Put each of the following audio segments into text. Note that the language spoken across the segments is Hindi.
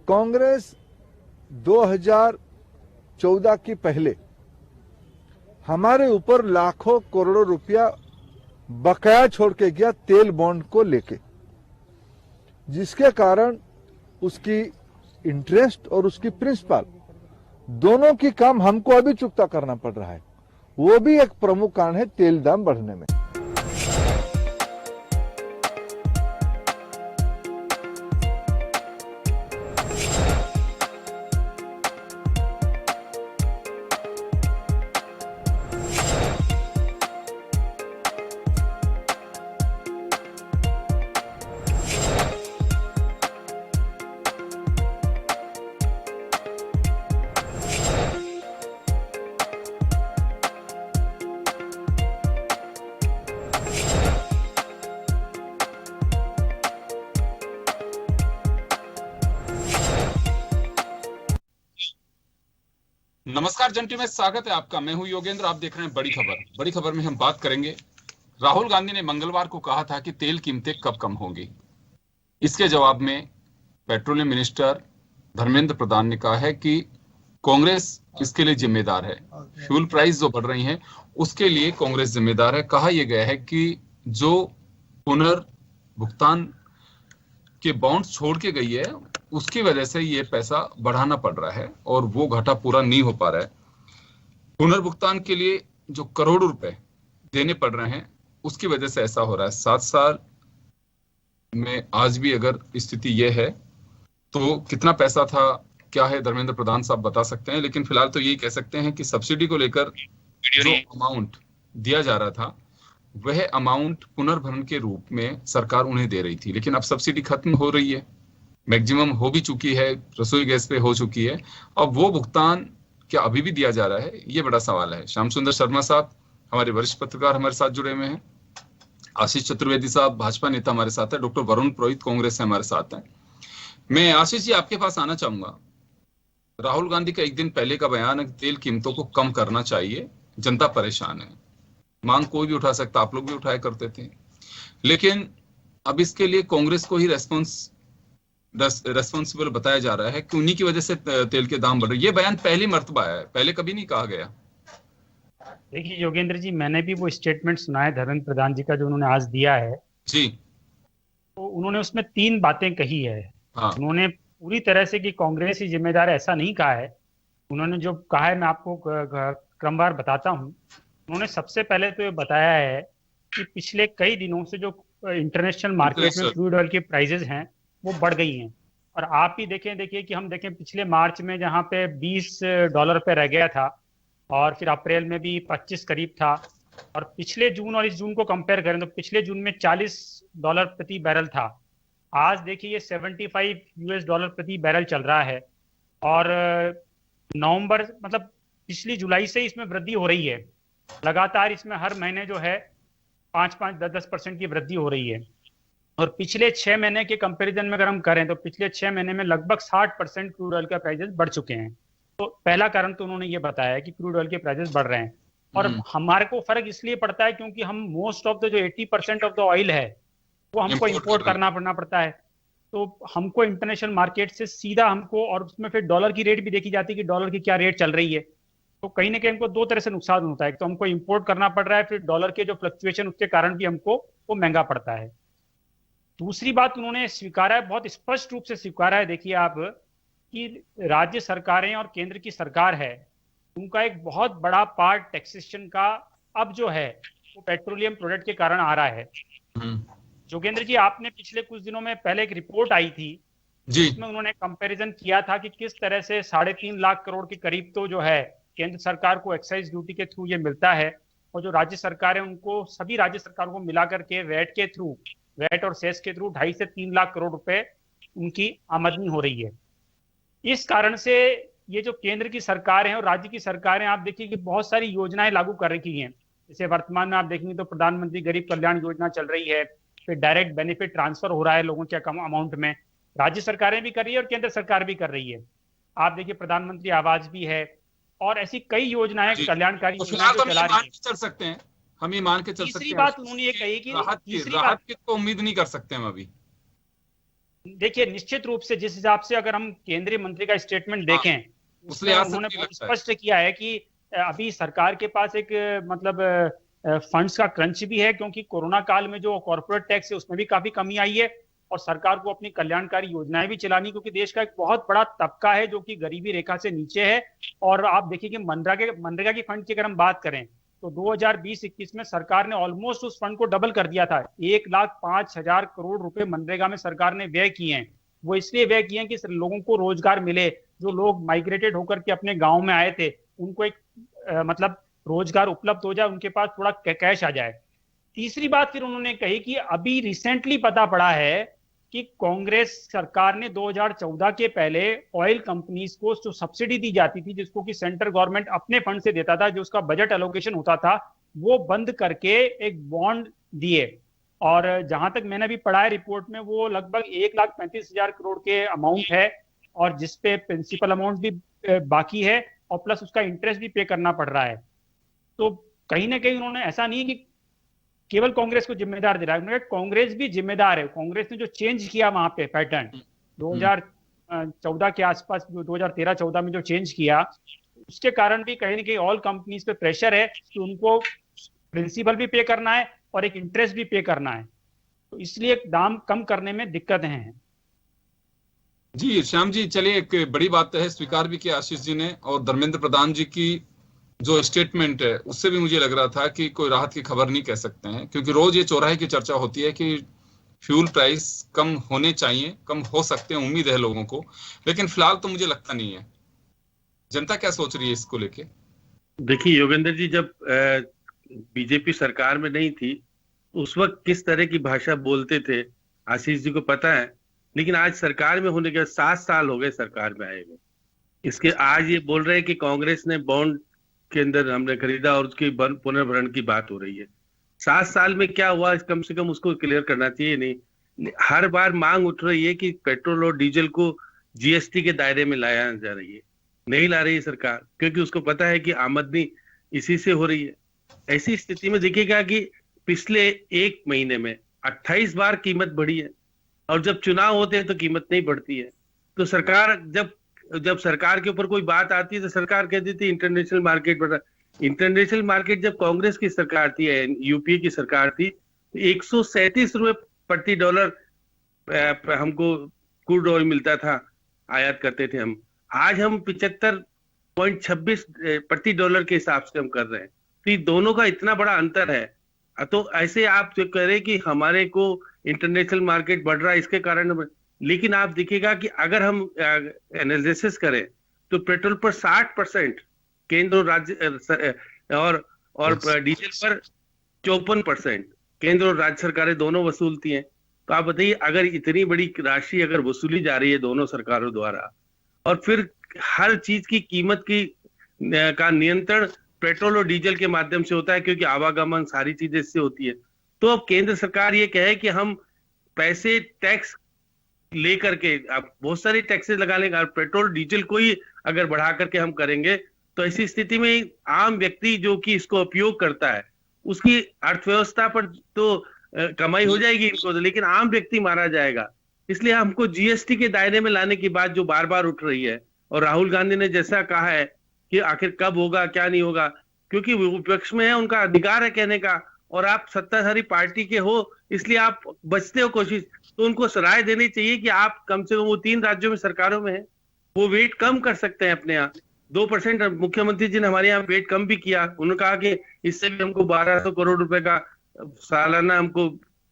कांग्रेस 2014 की पहले हमारे ऊपर लाखों करोड़ों रुपया बकाया छोड़ के गया तेल बॉन्ड को लेके, जिसके कारण उसकी इंटरेस्ट और उसकी प्रिंसिपल दोनों की काम हमको अभी चुकता करना पड़ रहा है। वो भी एक प्रमुख कारण है तेल दाम बढ़ने में। नमस्कार जंटी में स्वागत है आपका। मैं हूं योगेंद्र, आप देख रहे हैं बड़ी खबर। बड़ी खबर में हम बात करेंगे, राहुल गांधी ने मंगलवार को कहा था कि तेल कीमतें कब कम होंगी। इसके जवाब में पेट्रोलियम मिनिस्टर धर्मेंद्र प्रधान ने कहा है कि कांग्रेस इसके लिए जिम्मेदार है। फ्यूल प्राइस जो बढ़ रही हैं उसके लिए कांग्रेस जिम्मेदार है। कहा यह गया है कि जो पुनर्भुगतान के बॉन्ड्स छोड़ के गई है उसकी वजह से ये पैसा बढ़ाना पड़ रहा है और वो घाटा पूरा नहीं हो पा रहा है। पुनर्भुगतान के लिए जो करोड़ों रुपए देने पड़ रहे हैं उसकी वजह से ऐसा हो रहा है। 7 साल में आज भी अगर स्थिति ये है तो कितना पैसा था, क्या है, धर्मेंद्र प्रधान साहब बता सकते हैं। लेकिन फिलहाल तो यही कह सकते हैं कि सब्सिडी को लेकर जो अमाउंट दिया जा रहा था वह अमाउंट पुनर्भरण के रूप में सरकार उन्हें दे रही थी, लेकिन अब सब्सिडी खत्म हो रही है, मैक्सिमम हो भी चुकी है, रसोई गैस पे हो चुकी है। अब वो भुगतान क्या अभी भी दिया जा रहा है, ये बड़ा सवाल है। श्याम सुंदर शर्मा साहब हमारे वरिष्ठ पत्रकार हमारे साथ जुड़े हुए हैं, आशीष चतुर्वेदी साहब भाजपा नेता हमारे साथ है, डॉक्टर वरुण पुरोहित कांग्रेस से हमारे साथ हैं। मैं आशीष जी आपके पास आना चाहूंगा। राहुल गांधी का एक दिन पहले का बयान है कि तेल कीमतों को कम करना चाहिए, जनता परेशान है। मांग कोई भी उठा सकता, आप लोग भी उठाया करते थे, लेकिन अब इसके लिए कांग्रेस को ही रेस्पॉन्सिबल बताया जा रहा है कि उन्हीं की वजह से तेल के दाम बढ़ रहे। ये बयान पहली मर्तबा है, पहले कभी नहीं कहा गया। देखिए योगेंद्र जी, मैंने भी वो स्टेटमेंट सुना है धर्मेंद्र प्रधान जी का जो उन्होंने आज दिया है जी। तो उन्होंने उसमें 3 बातें कही है। हाँ। उन्होंने पूरी तरह से कि कांग्रेस ही जिम्मेदार है ऐसा नहीं कहा है। उन्होंने जो कहा है मैं आपको क्रमवार बताता हूँ। उन्होंने सबसे पहले तो ये बताया है कि पिछले कई दिनों से जो इंटरनेशनल मार्केट में क्रूड ऑयल की प्राइसेस हैं वो बढ़ गई हैं। और आप ही देखिए कि हम देखें पिछले मार्च में जहाँ पे $20 पे रह गया था और फिर अप्रैल में भी 25 करीब था, और पिछले जून और इस जून को कंपेयर करें तो पिछले जून में $40 प्रति बैरल था। आज देखिए ये $75 प्रति बैरल चल रहा है। और नवंबर मतलब पिछली जुलाई से इसमें वृद्धि हो रही है लगातार। इसमें हर महीने जो है 5-10% की वृद्धि हो रही है। और पिछले 6 महीने के कंपैरिजन में अगर हम करें तो पिछले 6 महीने में लगभग 60% क्रूड ऑयल का प्राइसेस बढ़ चुके हैं। तो पहला कारण तो उन्होंने ये बताया है कि क्रूड ऑयल के प्राइसेस बढ़ रहे हैं। और हमारे को फर्क इसलिए पड़ता है क्योंकि हम मोस्ट ऑफ द जो 80% ऑफ द ऑयल है वो हमको इंपोर्ट करना पड़ता है। तो हमको इंटरनेशनल मार्केट से सीधा हमको, और उसमें फिर डॉलर की रेट भी देखी जाती है कि डॉलर की क्या रेट चल रही है। तो कहीं ना कहीं हमको 2 तरह से नुकसान होता है। तो हमको इंपोर्ट करना पड़ रहा है, फिर डॉलर के जो फ्लक्चुएशन उसके कारण भी हमको वो महंगा पड़ता है। दूसरी बात उन्होंने स्वीकारा है, बहुत स्पष्ट रूप से स्वीकारा है, देखिए आप, कि राज्य सरकारें और केंद्र की सरकार है उनका एक बहुत बड़ा पार्ट टैक्सेशन का अब जो है वो पेट्रोलियम प्रोडक्ट के कारण आ रहा है। जोगेंद्र जी, आपने पिछले कुछ दिनों में पहले एक रिपोर्ट आई थी जिसमें उन्होंने कंपैरिजन किया था कि किस तरह से 3.5 लाख करोड़ के करीब तो जो है केंद्र सरकार को एक्साइज ड्यूटी के थ्रू ये मिलता है, और जो राज्य सरकार है उनको, सभी राज्य सरकारों को मिला करके वैट के थ्रू, वैट और सेस के थ्रू 2.5 से 3 लाख करोड़ रुपए उनकी आमदनी हो रही है। इस कारण से ये जो केंद्र की सरकार है और राज्य की सरकारें, आप देखिए कि बहुत सारी योजनाएं लागू कर रखी हैं। जैसे वर्तमान में आप देखेंगे तो प्रधानमंत्री गरीब कल्याण योजना चल रही है, फिर डायरेक्ट बेनिफिट ट्रांसफर हो रहा है लोगों के कम अमाउंट में, राज्य सरकारें भी कर रही है और केंद्र सरकार भी कर रही है। आप देखिए प्रधानमंत्री आवास भी है और ऐसी कई योजनाएं, कल्याणकारी योजनाएं जो चला रही है। चल सकते हैं, हम ये मान के चल सकते हैं। तीसरी बात उन्होंने ये कही कि राहत की तो उम्मीद नहीं कर सकते हम अभी। देखिए, निश्चित रूप से जिस हिसाब से अगर हम केंद्रीय मंत्री का स्टेटमेंट देखें, उस उसमें लिहाज से उन्होंने मुझे बहुत लगता है स्पष्ट किया है कि अभी सरकार के पास एक मतलब फंड्स का क्रंच भी है, क्योंकि कोरोना काल में जो कॉर्पोरेट टैक्स है उसमें भी काफी कमी आई है, और सरकार को अपनी कल्याणकारी योजनाएं भी चलानी, क्योंकि देश का एक बहुत बड़ा तबका है जो कि गरीबी रेखा से नीचे है। और आप देखिए कि मनरेगा की फंड की अगर हम बात करें तो 2020-21 में सरकार ने ऑलमोस्ट उस फंड को डबल कर दिया था। 1,05,000 करोड़ रुपए मनरेगा में सरकार ने व्यय किए हैं। वो इसलिए व्यय किए हैं कि लोगों को रोजगार मिले, जो लोग माइग्रेटेड होकर के अपने गांव में आए थे उनको एक मतलब रोजगार उपलब्ध हो जाए, उनके पास थोड़ा कैश आ जाए। तीसरी बात फिर उन्होंने कही कि अभी रिसेंटली पता पड़ा है कि कांग्रेस सरकार ने 2014 के पहले ऑयल कंपनीज को जो सब्सिडी दी जाती थी, जिसको कि सेंट्रल गवर्नमेंट अपने फंड से देता था, जो उसका बजट एलोकेशन होता था, वो बंद करके एक बॉन्ड दिए। और जहां तक मैंने अभी पढ़ा है रिपोर्ट में, वो लगभग 1,35,000 करोड़ के अमाउंट है, और जिसपे प्रिंसिपल अमाउंट भी बाकी है, और प्लस उसका इंटरेस्ट भी पे करना पड़ रहा है। तो कहीं ना कहीं उन्होंने ऐसा नहीं कि केवल कांग्रेस को जिम्मेदार दे रहा है, उन्होंने कांग्रेस भी जिम्मेदार है। कांग्रेस ने जो चेंज किया वहां पे पैटर्न 2014 के आसपास, 2013-14 में जो चेंज किया, उसके कारण भी कहीं ना कहीं ऑल कंपनीज पे प्रेशर है कि उनको प्रिंसिपल भी पे करना है और एक इंटरेस्ट भी पे करना है, तो इसलिए दाम कम करने में दिक्कतें हैं। जी श्याम जी, चलिए, एक बड़ी बात है, स्वीकार भी किया आशीष जी ने, और धर्मेंद्र प्रधान जी की जो स्टेटमेंट है उससे भी मुझे लग रहा था कि कोई राहत की खबर नहीं कह सकते हैं, क्योंकि रोज ये चौराहे की चर्चा होती है कि फ्यूल प्राइस कम होने चाहिए, कम हो सकते हैं, उम्मीद है लोगों को, लेकिन फिलहाल तो मुझे लगता नहीं है। जनता क्या सोच रही है इसको लेके? देखिए योगेंद्र जी, जब बीजेपी सरकार में नहीं थी उस वक्त किस तरह की भाषा बोलते थे आशीष जी को पता है, लेकिन आज सरकार में होने के 7 साल हो गए सरकार में आए हुए, इसके आज ये बोल रहे हैं कि कांग्रेस ने बॉन्ड के अंदर हमने खरीदा और उसकी पुनर्भरण की बात हो रही है। 7 साल में क्या हुआ, कम से कम उसको क्लियर करना चाहिए। नहीं, हर बार मांग उठ रही है कि पेट्रोल और डीजल को जीएसटी के दायरे में लाया जा रही है, नहीं ला रही है सरकार, क्योंकि उसको पता है कि आमदनी इसी से हो रही है। ऐसी स्थिति में देखिएगा कि पिछले 1 महीने में 28 बार कीमत बढ़ी है, और जब चुनाव होते हैं तो कीमत नहीं बढ़ती है। तो सरकार जब सरकार के ऊपर कोई बात आती है तो सरकार कहती थी इंटरनेशनल मार्केट बढ़ रहा। इंटरनेशनल मार्केट जब कांग्रेस की सरकार थी, यूपीए की सरकार थी, 137 रुपए प्रति डॉलर हमको क्रूड ऑयल मिलता था, आयात करते थे हम। आज हम 75.26 प्रति डॉलर के हिसाब से हम कर रहे हैं। तो ये दोनों का इतना बड़ा अंतर है। तो ऐसे आप जो कह रहे कि हमारे को इंटरनेशनल मार्केट बढ़ रहा है इसके कारण, लेकिन आप देखिएगा कि अगर हम एनालिसिस करें तो पेट्रोल पर 60% केंद्र और राज्य और डीजल पर 54% केंद्र और राज्य सरकारें दोनों वसूलती हैं। तो आप बताइए, अगर इतनी बड़ी राशि अगर वसूली जा रही है दोनों सरकारों द्वारा, और फिर हर चीज की कीमत का नियंत्रण पेट्रोल और डीजल के माध्यम से होता है, क्योंकि आवागमन सारी चीजें इससे होती है। तो अब केंद्र सरकार ये कहे कि हम पैसे टैक्स लेकर के, आप बहुत सारी टैक्सेस लगा लेंगे, पेट्रोल डीजल को ही अगर बढ़ा करके हम करेंगे, तो ऐसी स्थिति में आम व्यक्ति जो कि इसको उपयोग करता है उसकी अर्थव्यवस्था पर तो कमाई हो जाएगी इनको, लेकिन आम व्यक्ति मारा जाएगा। इसलिए हमको जीएसटी के दायरे में लाने की बात जो बार बार उठ रही है, और राहुल गांधी ने जैसा कहा है कि आखिर कब होगा क्या नहीं होगा, क्योंकि वो विपक्ष में है, उनका अधिकार है कहने का, और आप सत्ताधारी पार्टी के हो इसलिए आप बचते हो कोशिश, तो उनको राय देनी चाहिए कि आप कम से कम, वो 3 राज्यों में सरकारों में है, वो वेट कम कर सकते हैं अपने यहाँ। 2% मुख्यमंत्री जी ने हमारे यहाँ वेट कम भी किया, उन्होंने कहा कि इससे भी हमको 1200 करोड़ रुपए का सालाना हमको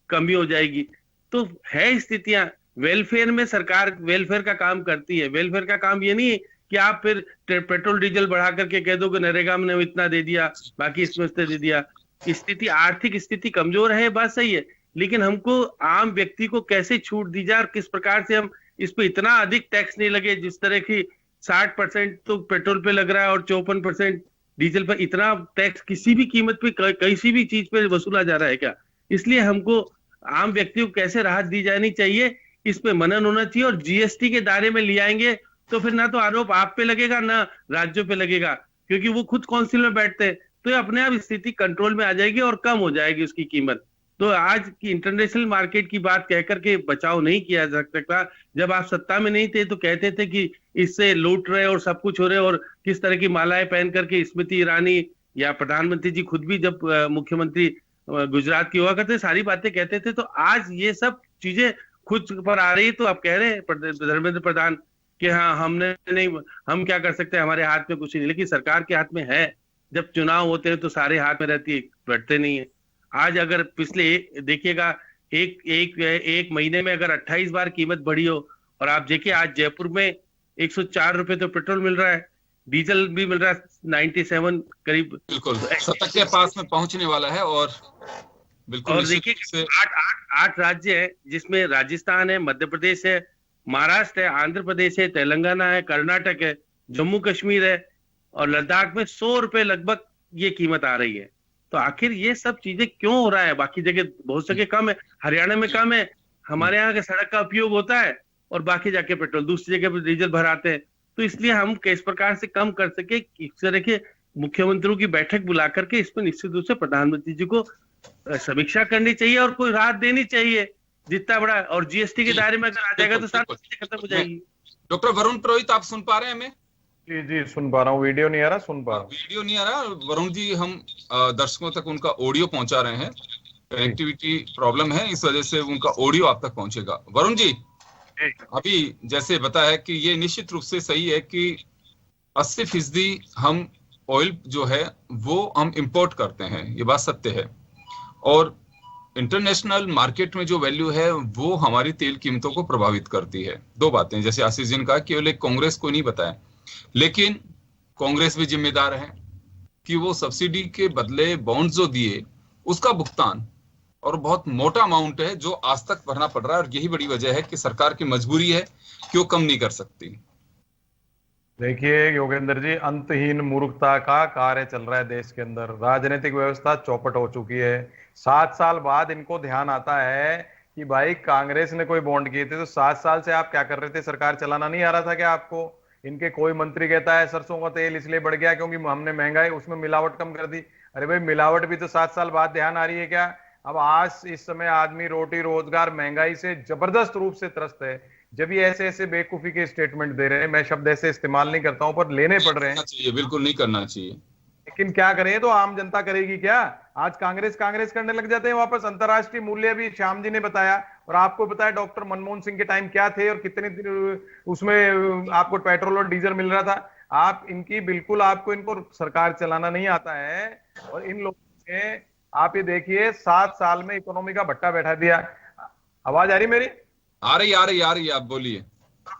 कमी हो जाएगी। तो है स्थितियां, वेलफेयर में सरकार वेलफेयर का काम करती है। वेलफेयर का काम ये नहीं है कि आप फिर पेट्रोल डीजल बढ़ा करके कह दो कि नरेगा में इतना दे दिया, बाकी इसमें दे दिया। स्थिति, आर्थिक स्थिति कमजोर है, बात सही है, लेकिन हमको आम व्यक्ति को कैसे छूट दी जाए और किस प्रकार से हम इस पे इतना अधिक टैक्स नहीं लगे, जिस तरह की 60% तो पेट्रोल पे लग रहा है और 54% डीजल पर, इतना टैक्स किसी भी कीमत पे किसी भी चीज पे वसूला जा रहा है क्या? इसलिए हमको आम व्यक्ति को कैसे राहत दी जानी चाहिए, इस पे मनन होना चाहिए। और जीएसटी के दायरे में ले आएंगे तो फिर ना तो आरोप आप पे लगेगा ना राज्यों पे लगेगा, क्योंकि वो खुद काउंसिल में बैठते हैं, तो ये अपने आप स्थिति कंट्रोल में आ जाएगी और कम हो जाएगी उसकी कीमत। तो आज की इंटरनेशनल मार्केट की बात कहकर के बचाव नहीं किया जा सकता। जब आप सत्ता में नहीं थे तो कहते थे कि इससे लूट रहे और सब कुछ हो रहे, और किस तरह की मालाएं पहन करके स्मृति ईरानी या प्रधानमंत्री जी खुद भी जब मुख्यमंत्री गुजरात की हुआ करते, सारी बातें कहते थे। तो आज ये सब चीजें खुद पर आ रही, तो आप कह रहे हैं धर्मेंद्र प्रधान कि हाँ हमने नहीं, हम क्या कर सकते हैं, हमारे हाथ में कुछ नहीं। लेकिन सरकार के हाथ में है। जब चुनाव होते हैं तो सारे हाथ में रहती है, बैठते नहीं है। आज अगर पिछले देखिएगा एक महीने में अगर 28 बार कीमत बढ़ी हो, और आप देखिए आज जयपुर में 104 रुपए तो पेट्रोल मिल रहा है, डीजल भी मिल रहा है 97 करीब, बिल्कुल 70 के पास में पहुंचने वाला है। और बिल्कुल, और देखिए आठ राज्य है जिसमें राजस्थान है, मध्य प्रदेश है, महाराष्ट्र है, आंध्र प्रदेश है, तेलंगाना है, कर्नाटक है, जम्मू कश्मीर है, और लद्दाख में 100 रुपए लगभग ये कीमत आ रही है। तो आखिर ये सब चीजें क्यों हो रहा है? बाकी जगह बहुत जगह कम है, हरियाणा में कम है, हमारे यहाँ के सड़क का उपयोग होता है, और बाकी जाके पेट्रोल दूसरी जगह पर डीजल भराते हैं। तो इसलिए हम किस प्रकार से कम कर सके, इस तरह के मुख्यमंत्रियों की बैठक बुला करके इसमें निश्चित रूप से प्रधानमंत्री जी को समीक्षा करनी चाहिए और कोई राहत देनी चाहिए जितना बड़ा, और जीएसटी के दायरे में अगर आ जाएगा तो सारी चीजें खत्म हो जाएगी। डॉक्टर वरुण पुरोहित, आप सुन पा रहे हैं हमें? जी जी सुन पा रहा हूँ, वीडियो नहीं आ रहा, सुन पा रहा हूँ। वीडियो नहीं आ रहा वरुण जी, हम दर्शकों तक उनका ऑडियो पहुंचा रहे हैं। कनेक्टिविटी प्रॉब्लम है, इस वजह से उनका ऑडियो आप तक पहुंचेगा। वरुण जी, अभी जैसे बताया कि ये निश्चित रूप से सही है कि 80% हम ऑयल जो है वो हम इंपोर्ट करते हैं, ये बात सत्य है। और इंटरनेशनल मार्केट में जो वैल्यू है वो हमारी तेल कीमतों को प्रभावित करती है। दो बातें, जैसे आशीष जी ने कहा, केवल एक कांग्रेस को नहीं बताया, लेकिन कांग्रेस भी जिम्मेदार है कि वो सब्सिडी के बदले बॉन्ड जो दिए उसका भुगतान, और बहुत मोटा अमाउंट है जो आज तक भरना पड़ रहा है। और यही बड़ी वजह है कि सरकार की मजबूरी है कि वो कम नहीं कर सकती। देखिए योगेंद्र जी, अंतहीन मूर्खता का कार्य चल रहा है देश के अंदर। राजनीतिक व्यवस्था चौपट हो चुकी है। 7 साल बाद इनको ध्यान आता है कि भाई कांग्रेस ने कोई बॉन्ड किए थे, तो 7 साल से आप क्या कर रहे थे? सरकार चलाना नहीं आ रहा था क्या आपको? इनके कोई मंत्री कहता है सरसों का तेल इसलिए बढ़ गया क्योंकि हमने महंगाई उसमें मिलावट कम कर दी। अरे भाई, मिलावट भी तो 7 साल बाद ध्यान आ रही है क्या? अब आज इस समय आदमी रोटी रोजगार महंगाई से जबरदस्त रूप से त्रस्त है। जब ये ऐसे ऐसे बेवकूफी के स्टेटमेंट दे रहे हैं, मैं शब्द ऐसे इस्तेमाल नहीं करता हूं पर लेने पड़ रहे हैं, चाहिए, बिल्कुल नहीं करना चाहिए। लेकिन क्या करें, तो आम जनता करेगी क्या? आज कांग्रेस करने लग जाते हैं वापस। अंतरराष्ट्रीय मूल्य भी श्याम जी ने बताया, और आपको बताया डॉक्टर मनमोहन सिंह के टाइम क्या थे और कितने उसमें आपको पेट्रोल और डीजल मिल रहा था। आप इनकी बिल्कुल, आपको इनको सरकार चलाना नहीं आता है। और इन लोगों ने, आप ये देखिए, 7 साल में इकोनॉमी का भट्टा बैठा दिया। आवाज आ रही मेरी? आ रही, आप बोलिए।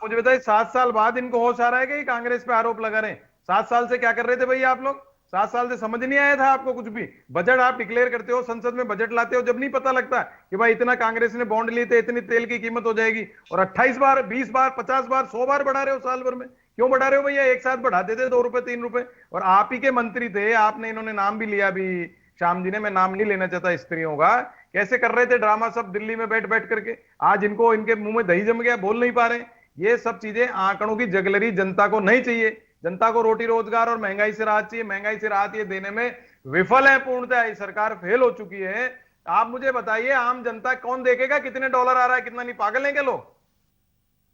मुझे बताइए, 7 साल बाद इनको होश आ रहा है कि कांग्रेस पे आरोप लगा रहे हैं? 7 साल से क्या कर रहे थे भैया आप लोग? 7 साल से समझ नहीं आया था आपको कुछ भी? बजट आप डिक्लेयर करते हो, संसद में बजट लाते हो, जब नहीं पता लगता कि भाई इतना कांग्रेस ने बॉन्ड लिए थे, इतनी तेल की कीमत हो जाएगी, और 28 बार, 20 बार, 50 बार, 100 बार बढ़ा रहे हो साल भर में। क्यों बढ़ा रहे हो भैया? एक साथ बढ़ा देते 2 रुपए 3 रुपए। और आप ही के मंत्री थे, आपने, इन्होंने नाम भी लिया अभी श्याम जी ने, मैं नाम नहीं लेना चाहता स्त्रियों का, कैसे कर रहे थे ड्रामा सब दिल्ली में बैठ बैठ करके। आज इनको, इनके मुंह में दही जम गया, बोल नहीं पा रहे। ये सब चीजें आंकड़ों की जगलरी जनता को नहीं चाहिए। जनता को रोटी रोजगार और महंगाई से राहत चाहिए। महंगाई से राहत ये देने में विफल है पूर्णतः, ये सरकार फेल हो चुकी है। आप मुझे बताइए, आम जनता कौन देखेगा कितने डॉलर आ रहा है, कितना नहीं? पागल है क्या लोग?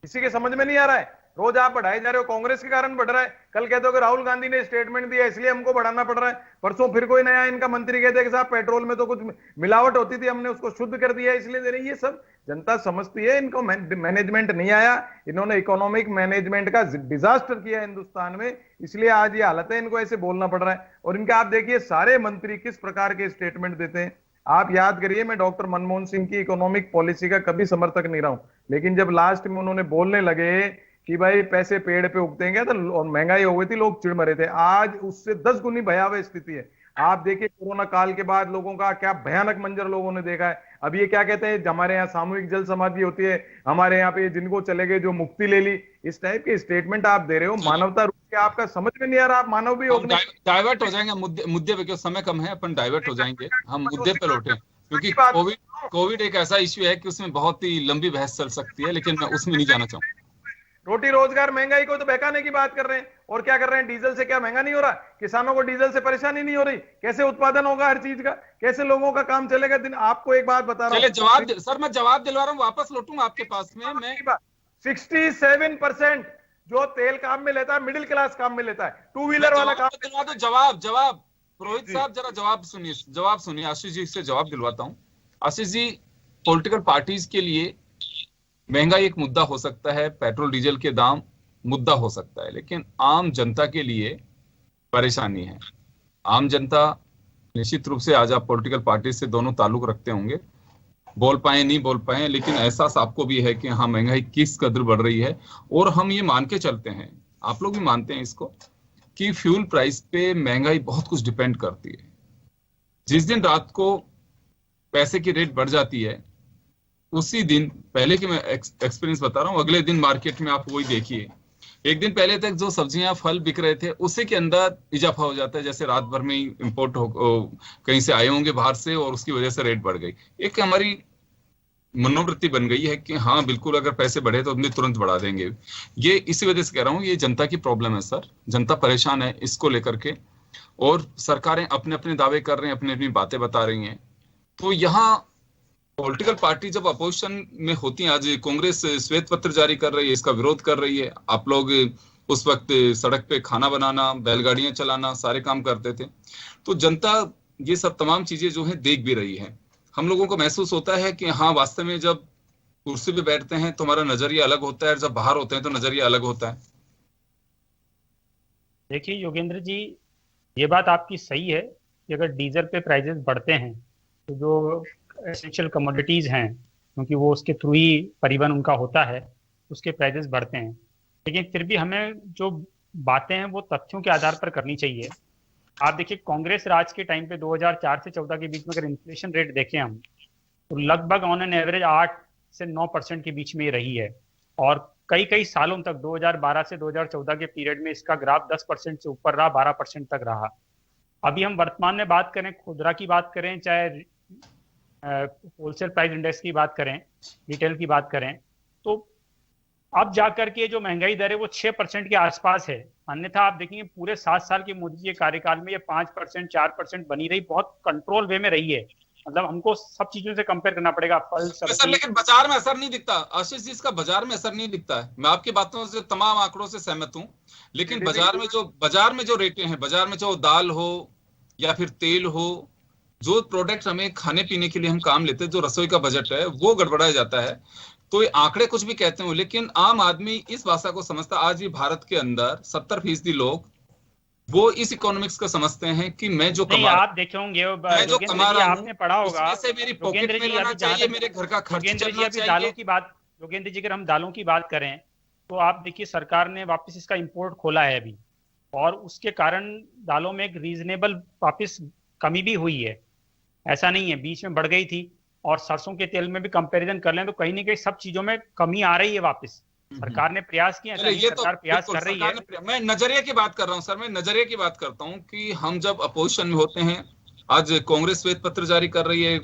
किसी के समझ में नहीं आ रहा है। रोज आप बढ़ाए जा रहे हो, कांग्रेस के कारण बढ़ रहा है। कल कहते हो कि राहुल गांधी ने स्टेटमेंट दिया इसलिए हमको बढ़ाना पड़ रहा है। परसों फिर कोई नया इनका मंत्री कहते हैं कि साहब पेट्रोल में तो कुछ मिलावट होती थी, हमने उसको शुद्ध कर दिया इसलिए दे रही है। ये सब जनता समझती है, इनको मैनेजमेंट नहीं आया। इन्होंने इकोनॉमिक मैनेजमेंट का डिजास्टर किया हिंदुस्तान में, इसलिए आज ये हालत है, इनको ऐसे बोलना पड़ रहा है। और इनका आप देखिए सारे मंत्री किस प्रकार के स्टेटमेंट देते हैं। आप याद करिए, मैं डॉक्टर मनमोहन सिंह की इकोनॉमिक पॉलिसी का कभी समर्थक नहीं रहा हूं, लेकिन जब लास्ट में उन्होंने बोलने लगे कि भाई पैसे पेड़ पे उगते हैं क्या, तो महंगाई हो गई थी, लोग चिढ़ मरे थे। आज उससे 10 गुनी भयावह स्थिति है। आप देखिए कोरोना काल के बाद लोगों का क्या भयानक मंजर लोगों ने देखा है। अब ये क्या कहते हैं, हमारे यहाँ सामूहिक जल समाधि होती है, हमारे यहाँ पे जिनको चले गए जो मुक्ति ले ली, इस टाइप के स्टेटमेंट आप दे रहे हो। मानवता रूप से आपका समझ में नहीं आ रहा, आप मानव भी हो। डाइवर्ट हो जाएंगे मुद्दे पे, क्यों समय कम है, अपन डाइवर्ट हो जाएंगे, हम मुद्दे पे लौटे, क्योंकि कोविड एक ऐसा इश्यू है कि उसमें बहुत ही लंबी बहस चल सकती है, लेकिन मैं उसमें नहीं जाना चाहूंगा। रोटी रोजगार महंगाई को तो बहकाने की बात कर रहे हैं, और क्या कर रहे हैं? डीजल से क्या महंगा नहीं हो रहा? किसानों को डीजल से परेशानी नहीं हो रही? कैसे उत्पादन होगा हर चीज का? कैसे लोगों का काम चलेगा? दिन आपको एक बात बता रहा चलिए हूँ, सर मैं जवाब दिलवा रहा हूँ, वापस लौटूंगा आपके पास में। मैं 67% जो तेल काम में लेता है मिडिल क्लास काम में लेता है, टू व्हीलर वाला काम। दिलवा दो जवाब पुरोहित साहब जरा जवाब सुनिए आशीष जी से जवाब दिलवाता हूँ। आशीष जी, पॉलिटिकल पार्टीज के लिए महंगाई एक मुद्दा हो सकता है, पेट्रोल डीजल के दाम मुद्दा हो सकता है, लेकिन आम जनता के लिए परेशानी है। आम जनता निश्चित रूप से, आज आप पॉलिटिकल पार्टी से दोनों ताल्लुक रखते होंगे, बोल पाए नहीं बोल पाए, लेकिन एहसास आपको भी है कि हाँ महंगाई किस कदर बढ़ रही है। और हम ये मान के चलते हैं, आप लोग भी मानते हैं इसको, कि फ्यूल प्राइस पे महंगाई बहुत कुछ डिपेंड करती है। जिस दिन रात को पैसे की रेट बढ़ जाती है, उसी दिन, पहले की मैं एक्सपीरियंस बता रहा हूँ, अगले दिन मार्केट में आप वही देखिए, एक दिन पहले तक जो सब्जियां फल बिक रहे थे उसी के अंदर इजाफा हो जाता है, जैसे रात भर में ही इंपोर्ट कहीं से आए होंगे बाहर से और उसकी वजह से रेट बढ़ गई। एक हमारी मनोवृत्ति बन गई है कि हाँ बिल्कुल अगर पैसे बढ़े तो अपने तुरंत बढ़ा देंगे। ये इसी वजह से कह रहा हूँ, ये जनता की प्रॉब्लम है सर, जनता परेशान है इसको लेकर के, और सरकारें अपने अपने दावे कर रही हैं, अपनी अपनी बातें बता रही हैं। तो यहाँ पॉलिटिकल पार्टी जब अपोजिशन में होती हैं, आज कांग्रेस श्वेत पत्र जारी कर रही है, इसका विरोध कर रही है। आप लोग उस वक्त सड़क पे खाना बनाना, बैलगाड़ियां चलाना, सारे काम करते थे। तो जनता ये सब तमाम चीजें जो है देख भी रही है। हम लोगों को महसूस होता है कि हाँ वास्तव में जब कुर्सी पे बैठते हैं तो हमारा नजरिया अलग होता है, जब बाहर होते हैं तो नजरिया अलग होता है। देखिए योगेंद्र जी, ये बात आपकी सही है कि अगर डीजल पे प्राइजेस बढ़ते हैं तो जो एसेंशियल कमोडिटीज हैं, क्योंकि वो उसके थ्रू ही परिवहन उनका होता है, उसके प्राइजेस बढ़ते हैं। लेकिन फिर भी हमें जो बातें हैं वो तथ्यों के आधार पर करनी चाहिए। आप देखिए, कांग्रेस राज के टाइम पे 2004 से 14 के बीच में अगर इन्फ्लेशन रेट देखें हम, तो लगभग ऑन एन एवरेज 8 से 9% के बीच में रही है। और कई कई सालों तक 2012 से 2014 के पीरियड में इसका ग्राफ 10% से ऊपर रहा, 12% तक रहा। अभी हम वर्तमान में बात करें, खुदरा की बात करें, चाहे होलसेल प्राइस इंडेक्स की बात करें, रिटेल की बात करें, तो अब जाकर के जो महंगाई दर है वो 6% के आसपास है। अन्यथा आप देखेंगे पूरे 7 साल के मोदी जी के कार्यकाल में ये 5% 4% बनी रही, बहुत कंट्रोल वे में रही है। मतलब हमको सब चीजों से कंपेयर करना पड़ेगा, फल सर, लेकिन बाजार में असर नहीं दिखता आशीष जी, इसका बाजार में असर नहीं दिखता है। मैं आपकी बातों से, तमाम आंकड़ों से सहमत हूँ, लेकिन बाजार में जो रेटें हैं, बाजार में जो दाल हो या फिर तेल हो, जो प्रोडक्ट हमें खाने पीने के लिए हम काम लेते हैं, जो रसोई का बजट है वो गड़बड़ाया जाता है। तो ये आंकड़े कुछ भी कहते हो, लेकिन आम आदमी इस भाषा को समझता। आज भी भारत के अंदर 70% लोग वो इस इकोनॉमिक्स को समझते हैं कि मैं जो कमा, आप देखे होंगे, मैं जो कमा रहा हूं, आपने पढ़ा होगा, उसमें से मेरी पॉकेट में रहना चाहिए, मेरे घर का खर्च चलना चाहिए। दालों की बात, योगेंद्र जी अगर हम दालों की बात करें तो आप देखिए सरकार ने वापस इसका इंपोर्ट खोला है अभी, और उसके कारण दालों में एक रीजनेबल वापस कमी भी हुई है। ऐसा नहीं है, बीच में बढ़ गई थी। और सरसों के तेल में भी कंपैरिजन कर लें तो कहीं ना कहीं सब चीजों में कमी आ रही है वापस। सरकार ने प्रयास किया, सरकार प्रयास कर रही है। मैं नजरिए की बात कर रहा हूं सर, मैं नजरिए की बात करता हूं कि हम जब अपोजिशन में होते हैं, आज कांग्रेस श्वेत पत्र जारी कर रही है,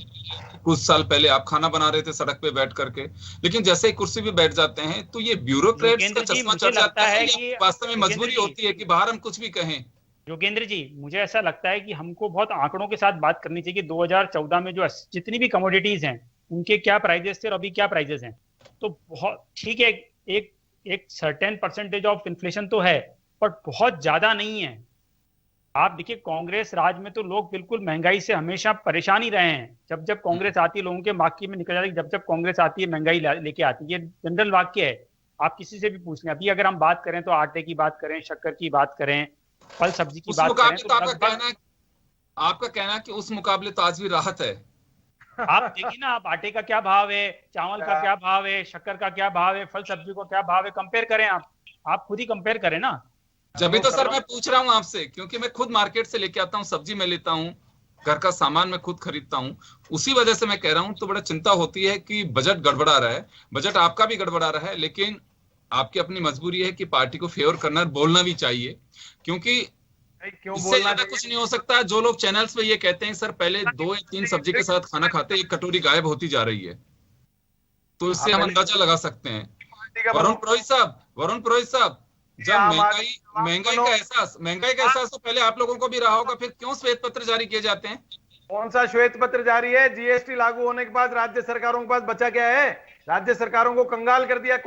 कुछ साल पहले आप खाना बना रहे थे सड़क पे बैठ करके, लेकिन जैसे ही कुर्सी पे बैठ जाते हैं तो ये ब्यूरोक्रेट्स का चश्मा चढ़ जाता है कि वास्तव में मजबूरी होती है कि बाहर हम कुछ भी कहें। योगेंद्र जी, मुझे ऐसा लगता है कि हमको बहुत आंकड़ों के साथ बात करनी चाहिए कि 2014 में जो जितनी भी कमोडिटीज हैं उनके क्या प्राइजेस थे और अभी क्या प्राइजेस हैं। तो बहुत ठीक है, एक सर्टेन परसेंटेज ऑफ इन्फ्लेशन तो है, बट बहुत ज्यादा नहीं है। आप देखिए कांग्रेस राज में तो लोग बिल्कुल महंगाई से हमेशा परेशान ही रहे हैं। जब जब कांग्रेस आती है लोगों के वाक्य में निकल जाती है, जब जब कांग्रेस आती है महंगाई लेके आती है, ये जनरल वाक्य है। आप किसी से भी पूछ लें। अभी अगर हम बात करें तो आटे की बात करें, शक्कर की बात करें, फल सब्जी की बात करें, तो आपका कहना है कि उस मुकाबले तो आज भी राहत है। आप देखिए ना, आप आटे का क्या भाव है, चावल का क्या भाव है, शक्कर का क्या भाव है, फल सब्जी को क्या भाव है, कंपेयर करें। आप खुद ही कंपेयर करें ना। जब भी तो सर मैं पूछ रहा हूं आपसे, क्योंकि मैं खुद मार्केट से लेके आता हूं, सब्जी मैं लेता हूं, घर का सामान मैं खुद खरीदता हूं, उसी वजह से मैं कह रहा हूं। तो बड़ा चिंता होती है कि बजट गड़बड़ा रहा है, बजट आपका भी गड़बड़ा रहा है, लेकिन आपकी अपनी मजबूरी है कि पार्टी को फेवर करना, बोलना भी चाहिए, क्योंकि इससे ज्यादा कुछ नहीं हो सकता। जो लोग चैनल्स पे ये कहते हैं सर पहले 2 या 3 सब्जी के साथ खाना खाते, एक कटोरी गायब होती जा रही है, तो इससे हम अंदाजा लगा सकते हैं। वरुण पुरोहित साहब, जब महंगाई का एहसास तो पहले आप लोगों को भी रहा होगा, फिर क्यों श्वेत पत्र जारी किए जाते हैं? कौन सा श्वेत पत्र जारी है? जीएसटी लागू होने के बाद राज्य सरकारों के पास बचा क्या है? राज्य सरकारों को कंगाल कर दिया।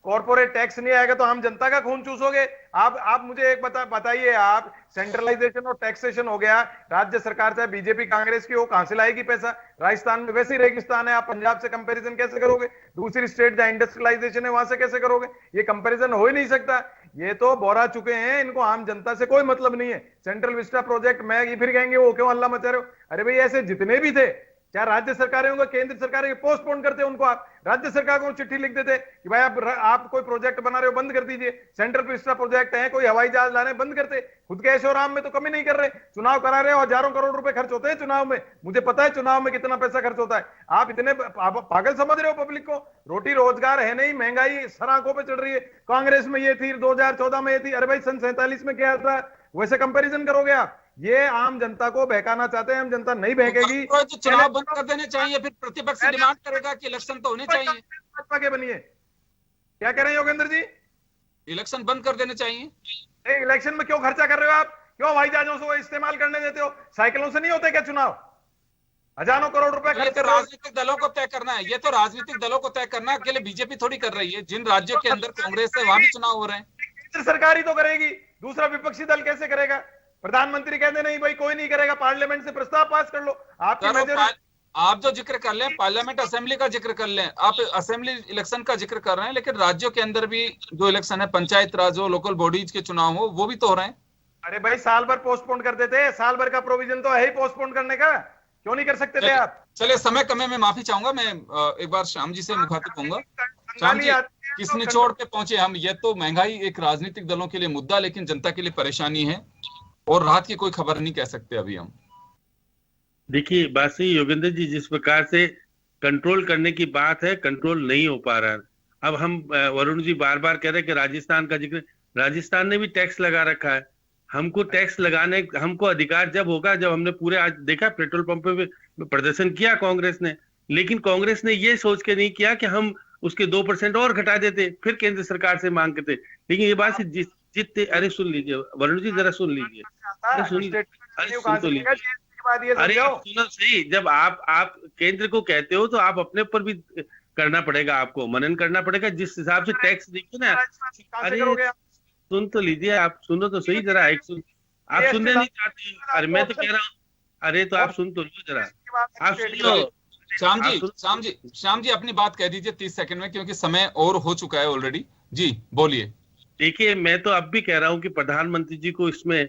कॉर्पोरेट टैक्स नहीं आएगा तो आम जनता का खून चूसोगे आप। मुझे एक बताइए, आप सेंट्रलाइजेशन और टैक्सेशन हो गया, राज्य सरकार चाहे बीजेपी कांग्रेस की हो, कहां से लाएगी पैसा? राजस्थान में वैसे ही रेगिस्तान है, आप पंजाब से कंपैरिजन कैसे करोगे? दूसरी स्टेट जहां इंडस्ट्रियलाइजेशन है वहां से कैसे करोगे? ये कंपैरिजन हो ही नहीं सकता। ये तो बोरा चुके हैं, इनको आम जनता से कोई मतलब नहीं है। सेंट्रल विस्टा प्रोजेक्ट में ये फिर कहेंगे वो क्यों अल्लाह मचा रहे हो? अरे भाई ऐसे जितने भी थे, चाहे राज्य सरकारें होंगे केंद्र सरकारें, पोस्टपोन करते उनको, आप राज्य सरकार को चिट्ठी लिख देते कि भाई आप कोई प्रोजेक्ट बना रहे हो बंद कर दीजिए। सेंट्रल विस्टा प्रोजेक्ट है, कोई हवाई जहाज लाने बंद करते। खुद के ऐशोआराम में तो कमी नहीं कर रहे। चुनाव करा रहे हो, हजारों करोड़ रुपए खर्च होते हैं चुनाव में। मुझे पता है चुनाव में कितना पैसा खर्च होता है। आप इतने पागल समझ रहे हो पब्लिक को? रोटी रोजगार है नहीं, महंगाई सराखों पे चढ़ रही है। कांग्रेस में ये थी, 2014 में ये थी, अरे भाई सन 47 में क्या था? वैसे कंपेरिजन करोगे आप? ये आम जनता को बहकाना चाहते हैं, आम जनता नहीं बहकेगी। तो चुनाव बंद कर देने चाहिए, फिर प्रतिपक्ष से डिमांड करेगा कि इलेक्शन तो होने चाहिए। भाजपा के बनिए, क्या कह रहे हैं योगेंद्र जी? इलेक्शन बंद कर देने चाहिए। इलेक्शन में क्यों खर्चा कर रहे हो आप? क्यों हवाई जहाजों से इस्तेमाल करने देते हो? साइकिलों से नहीं होते क्या चुनाव? हजारों करोड़ रुपए खर्च कर रहे हो। राजनीतिक दलों को तय करना है, ये तो राजनीतिक दलों को तय करना है, अकेले बीजेपी थोड़ी कर रही है। जिन राज्यों के अंदर कांग्रेस है वहां भी चुनाव हो रहे हैं। केंद्र सरकार ही तो करेगी, दूसरा विपक्षी दल कैसे करेगा? प्रधानमंत्री कहते नहीं भाई कोई नहीं करेगा, पार्लियामेंट से प्रस्ताव पास कर लो। आप जो जिक्र कर लें, पार्लियामेंट असेंबली का जिक्र कर लें, आप असेंबली इलेक्शन का जिक्र कर रहे हैं, लेकिन राज्यों के अंदर भी जो इलेक्शन है, पंचायत राज हो, लोकल बॉडीज के चुनाव हो, वो भी तो हो रहे हैं। अरे भाई साल भर पोस्टपोन कर देते, साल भर का प्रोविजन तो है ही पोस्टपोन करने का, क्यों नहीं कर सकते थे आप? चलिए समय कम है, मैं माफी चाहूंगा, मैं एक बार श्याम जी से मुखातिब होऊंगा। श्याम जी, किस निचोड़ पे पहुंचे हम? ये तो महंगाई एक राजनीतिक दलों के लिए मुद्दा, लेकिन जनता के लिए परेशानी है, और राहत की कोई खबर नहीं कह सकते अभी हम। देखिए बात सही योगेंद्र जी, जिस प्रकार से कंट्रोल करने की बात है, कंट्रोल नहीं हो पा रहा है। अब हम वरुण जी बार बार कह रहे हैं कि राजस्थान का जिक्र, राजस्थान ने भी टैक्स लगा रखा है। हमको टैक्स लगाने, हमको अधिकार जब होगा जब हमने पूरे, आज देखा पेट्रोल पंप पे प्रदर्शन किया कांग्रेस ने, लेकिन कांग्रेस ने ये सोच के नहीं किया कि हम उसके 2% और घटा देते, फिर केंद्र सरकार से मांग करते। लेकिन ये बात जितने, अरे सुन लीजिए वरुण जी, जरा सुन लीजिए, अरे सुन तो लीजिए, अरे सुनो सही। जब आप केंद्र को कहते हो तो आप अपने ऊपर भी करना पड़ेगा, आपको मनन करना पड़ेगा, जिस हिसाब से टैक्स देखिए ना। अरे सुन तो लीजिए, आप सुनो तो सही जरा, एक सुन, आप सुनने नहीं चाहते। अरे मैं तो कह रहा हूँ, अरे तो आप सुन तो लो जरा, आप सुनो। श्याम जी अपनी बात कह दीजिए 30 सेकंड में, क्योंकि समय और हो चुका है ऑलरेडी। जी बोलिए। देखिए मैं तो अब भी कह रहा हूं कि प्रधानमंत्री जी को इसमें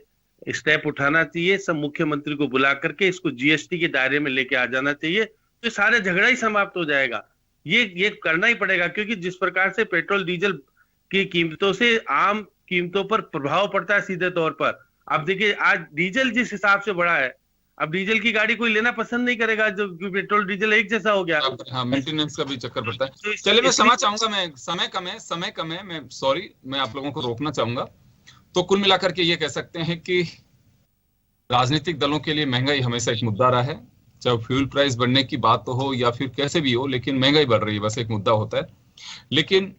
स्टेप उठाना चाहिए, सब मुख्यमंत्री को बुला करके इसको जीएसटी के दायरे में लेके आ जाना चाहिए, तो सारे झगड़ा ही समाप्त हो जाएगा। ये करना ही पड़ेगा, क्योंकि जिस प्रकार से पेट्रोल डीजल की कीमतों से आम कीमतों पर प्रभाव पड़ता है सीधे तौर पर। अब देखिए आज डीजल जिस हिसाब से बढ़ा है, अब डीजल की गाड़ी कोई लेना पसंद नहीं करेगा, जो पेट्रोल डीजल एक जैसा हो गया। हाँ, मेंटेनेंस का भी चक्कर पड़ता है। चलिए मैं क्षमा चाहूंगा, मैं समय कम है, मैं सॉरी, मैं आप लोगों को रोकना चाहूंगा। तो कुल मिलाकर के ये कह सकते हैं कि राजनीतिक दलों के लिए महंगाई हमेशा एक मुद्दा रहा है, चाहे फ्यूल प्राइस बढ़ने की बात तो हो या फिर कैसे भी हो, लेकिन महंगाई बढ़ रही है, बस एक मुद्दा होता है। लेकिन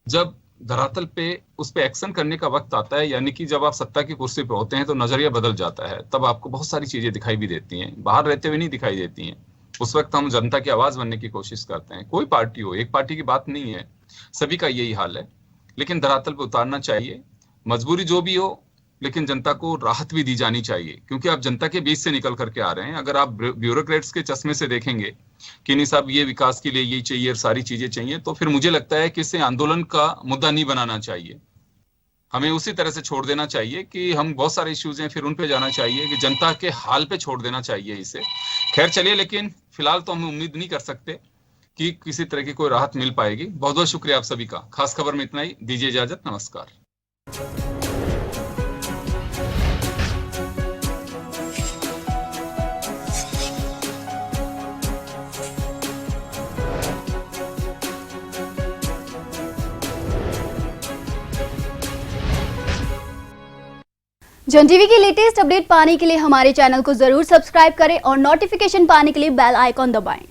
जब धरातल पे उस पे एक्शन करने का वक्त आता है, यानी कि जब आप सत्ता की कुर्सी पे होते हैं तो नजरिया बदल जाता है, तब आपको बहुत सारी चीजें दिखाई भी देती हैं, बाहर रहते हुए नहीं दिखाई देती हैं। उस वक्त हम जनता की आवाज बनने की कोशिश करते हैं। कोई पार्टी हो, एक पार्टी की बात नहीं है, सभी का यही हाल है। लेकिन धरातल पे उतारना चाहिए, मजबूरी जो भी हो, लेकिन जनता को राहत भी दी जानी चाहिए, क्योंकि आप जनता के बीच से निकल करके आ रहे हैं। अगर आप ब्यूरोक्रेट्स के चश्मे से देखेंगे कि नहीं साहब ये विकास के लिए ये चाहिए, सारी चीजें चाहिए, तो फिर मुझे लगता है कि इसे आंदोलन का मुद्दा नहीं बनाना चाहिए। हमें उसी तरह से छोड़ देना चाहिए कि हम बहुत सारे इश्यूज हैं, फिर उन पे जाना चाहिए, कि जनता के हाल पे छोड़ देना चाहिए इसे। खैर चलिए, लेकिन फिलहाल तो हम उम्मीद नहीं कर सकते कि किसी तरह की कोई राहत मिल पाएगी। बहुत बहुत शुक्रिया आप सभी का। खास खबर में इतना ही, दीजिए इजाजत, नमस्कार। जन टीवी की लेटेस्ट अपडेट पाने के लिए हमारे चैनल को जरूर सब्सक्राइब करें और नोटिफिकेशन पाने के लिए बेल आइकॉन दबाएं।